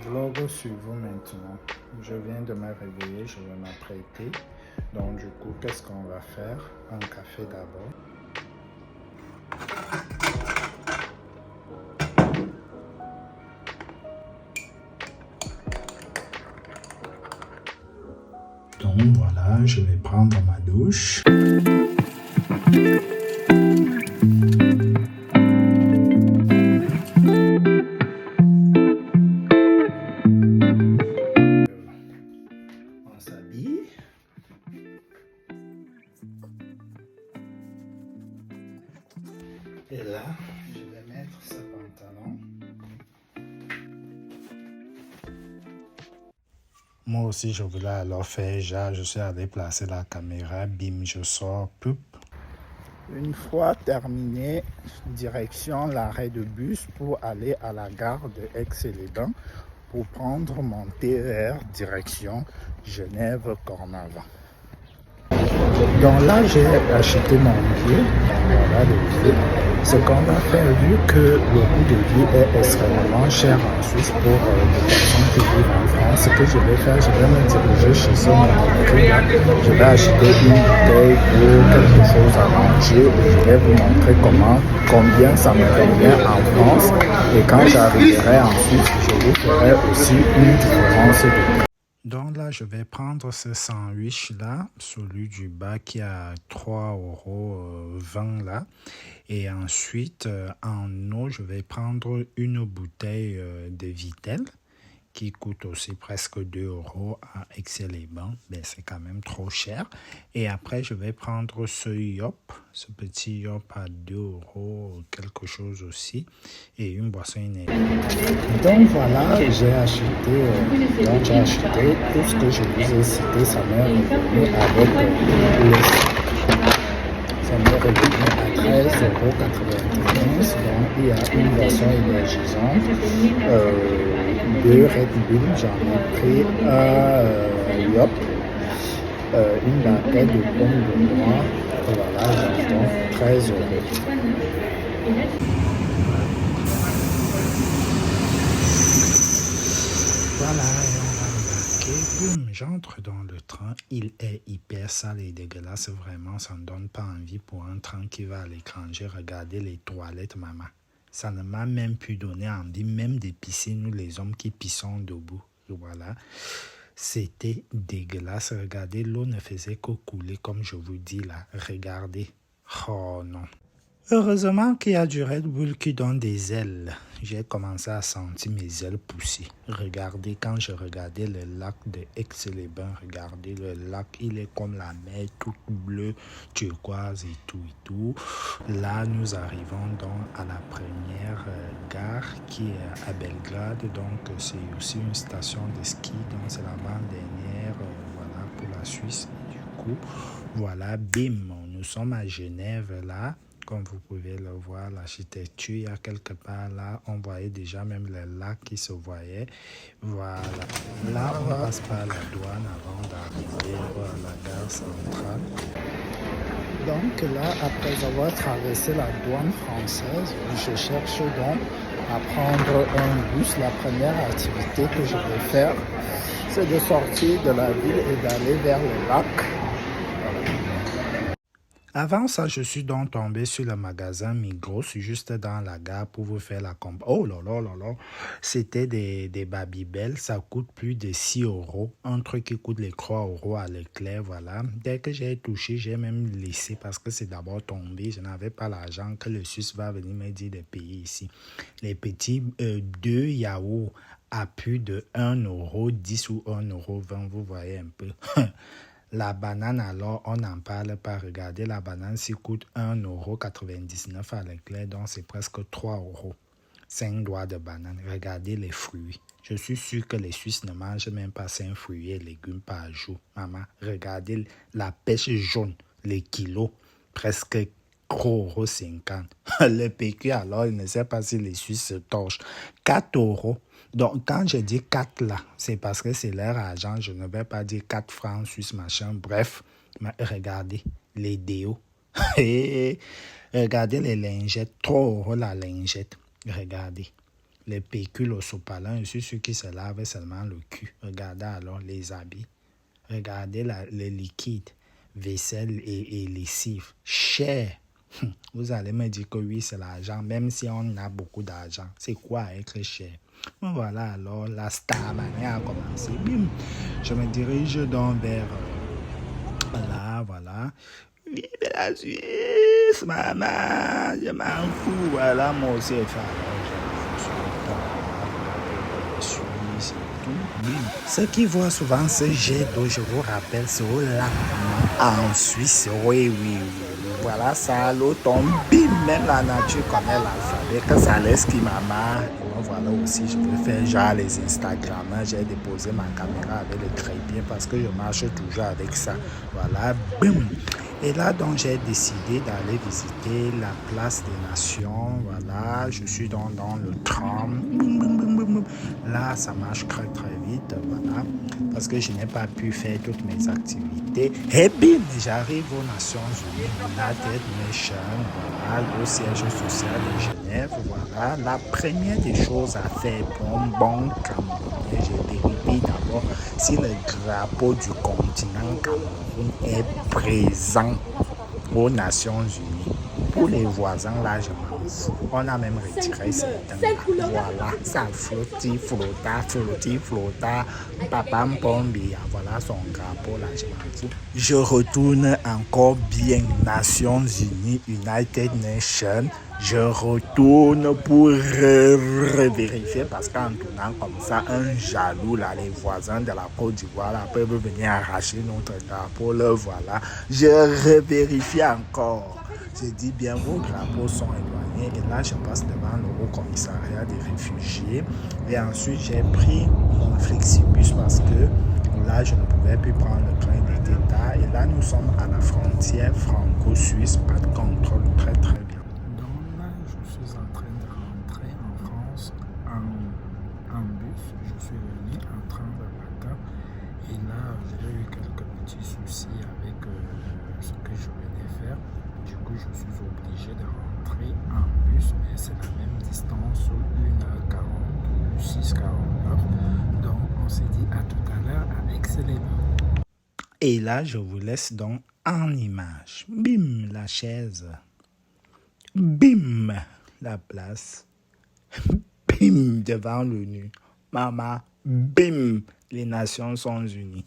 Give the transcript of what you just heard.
vlog sur vous maintenant. Je viens de me réveiller, je vais m'apprêter. Donc du coup, qu'est-ce qu'on va faire? Un café d'abord. Donc voilà, je vais prendre ma douche. On s'habille. Et là, je vais mettre ce pantalon. Moi aussi, je voulais alors faire genre, je suis allé placer la caméra, bim, je sors, poup. Une fois terminé, direction l'arrêt de bus pour aller à la gare de Aix-les-Bains pour prendre mon TER direction Genève-Cornavin. Donc là, j'ai acheté mon billet. Voilà le billet. Ce qu'on va faire, vu que le coût de vie est extrêmement cher en Suisse pour les personnes qui vivent en France, ce que je vais faire, je vais me diriger chez ce mon. Je vais acheter une bouteille pour quelque chose à manger et je vais vous montrer combien ça me revient en France. Et quand j'arriverai en Suisse, je vous ferai aussi une différence de prix. Donc là, je vais prendre ce sandwich là, celui du bas qui a 3,20 € là. Et ensuite, en eau, je vais prendre une bouteille de Vittel qui coûte aussi presque 2 € à Aix-les-Bains. Ben, c'est quand même trop cher. Et après, je vais prendre ce Yop, ce petit Yop à 2 € quelque chose aussi. Et une boisson énergétique. Donc voilà, j'ai acheté tout ce que je vous ai cité. Ça m'est revenu avec ça m'est revenu à 13,95 €. Donc il y a une boisson énergisante. 2 Red Bull, j'en ai pris un Yop, une baguette de pommes de noix, voilà, donc 13 €. Voilà, et on va embarquer, boum, j'entre dans le train, il est hyper sale et dégueulasse, vraiment, ça ne donne pas envie pour un train qui va à l'étranger, regardez les toilettes, maman. Ça ne m'a même plus donné envie, même de pisser, nous les hommes qui pissons debout. Voilà. C'était dégueulasse. Regardez, l'eau ne faisait que couler, comme je vous dis là. Regardez. Oh non. Heureusement qu'il y a du Red Bull qui donne des ailes. J'ai commencé à sentir mes ailes pousser. Regardez, quand je regardais le lac de Aix-les-Bains, regardez le lac, il est comme la mer, toute bleue, turquoise et tout. Là, nous arrivons donc à la première gare qui est à Belgrade. Donc, c'est aussi une station de ski. Donc, c'est la dernière, voilà, pour la Suisse. Du coup, voilà, bim, nous sommes à Genève là. Comme vous pouvez le voir, l'architecture, il y a quelque part là, on voyait déjà même le lac qui se voyait. Voilà. Là, on passe par la douane avant d'arriver à la gare centrale. Donc là, après avoir traversé la douane française, je cherche donc à prendre un bus. La première activité que je vais faire, c'est de sortir de la ville et d'aller vers le lac. Avant ça, je suis donc tombé sur le magasin Migros, juste dans la gare pour vous faire la comp. Oh là là là là, c'était des Babybel, ça coûte plus de 6 €. Un truc qui coûte les 3 € à l'éclair, voilà. Dès que j'ai touché, j'ai même laissé parce que c'est d'abord tombé. Je n'avais pas l'argent que le Suisse va venir me dire de payer ici. Les petits 2 yaourts à plus de 1,10 € ou 1,20 €, vous voyez un peu. La banane, alors, on n'en parle pas. Regardez, la banane, s'il coûte 1,99 € à l'éclair, donc c'est presque 3 €. 5 doigts de banane. Regardez les fruits. Je suis sûr que les Suisses ne mangent même pas 5 fruits et légumes par jour. Maman, regardez la pêche jaune, les kilos, presque 3,50 €. Le PQ, alors, il ne sait pas si les Suisses se torchent. 4 €. Donc, quand je dis 4 là, c'est parce que c'est leur argent. Je ne vais pas dire 4 francs suisses, machin. Bref, regardez les déos. Regardez les lingettes. 3 € la lingette. Regardez. les pécules au sopalin. Je suis sûr qu'ils se lavent seulement le cul. Regardez alors les habits. Regardez les liquides, vaisselle et lessive. Cher. Vous allez me dire que oui, c'est l'argent, même si on a beaucoup d'argent. C'est quoi être cher? Voilà alors, la star mania a commencé. Bim. Je me dirige donc vers... voilà. Vive la Suisse, maman, je m'en fous. Voilà, moi aussi, alors, je suis Suisse et tout. Ceux qui voient souvent ce jet d'eau, je vous rappelle, c'est au lac en Suisse. Oui. Voilà, ça, l'eau tombe, bim, même la nature connaît l'alphabet. Que ça laisse qui maman. Voilà aussi, je vais faire genre les Instagrammers. J'ai déposé ma caméra avec le crépier parce que je marche toujours avec ça. Voilà, bim. Et là, donc, j'ai décidé d'aller visiter la place des Nations. Voilà, je suis donc dans le tram. Là, ça marche très vite. Voilà, parce que je n'ai pas pu faire toutes mes activités. Et bim, j'arrive aux Nations Unies, United Nations. Voilà, au siège social de Genève. Voilà, la première des choses à faire pour un bon Camerounais, j'ai vérifié d'abord si le drapeau du continent Cameroun est présent aux Nations Unies. Pour les voisins, là, je m'en fous. On a même retiré certains. Voilà, ça flotta. Papa Mpombi, voilà son drapeau, là, je m'en fous. Je retourne encore bien, Nations Unies, United Nations. Je retourne pour vérifier parce qu'en tournant comme ça, un jaloux, là, les voisins de la Côte d'Ivoire, là, peuvent venir arracher notre drapeau, le voilà. Je vérifie encore. Je dis bien, vos drapeaux sont éloignés. Et là, je passe devant le Haut Commissariat des réfugiés. Et ensuite, j'ai pris mon Flexibus parce que là, je ne pouvais plus prendre le train d'État. Et là, nous sommes à la frontière franco-suisse. Pas de contrôle, très bien. Donc là, je suis en train de rentrer en France en bus. Je suis venu en train de matin. Et là, j'ai eu quelques petits soucis avec ce que je venais faire. Du coup, je suis obligé de rentrer en bus, mais c'est la même distance, 1h40, 6h49. Donc, on s'est dit à tout à l'heure à Excellent. Et là, je vous laisse donc en image. Bim, la chaise. Bim, la place. Bim, devant l'ONU. Maman, bim, les Nations sont unies.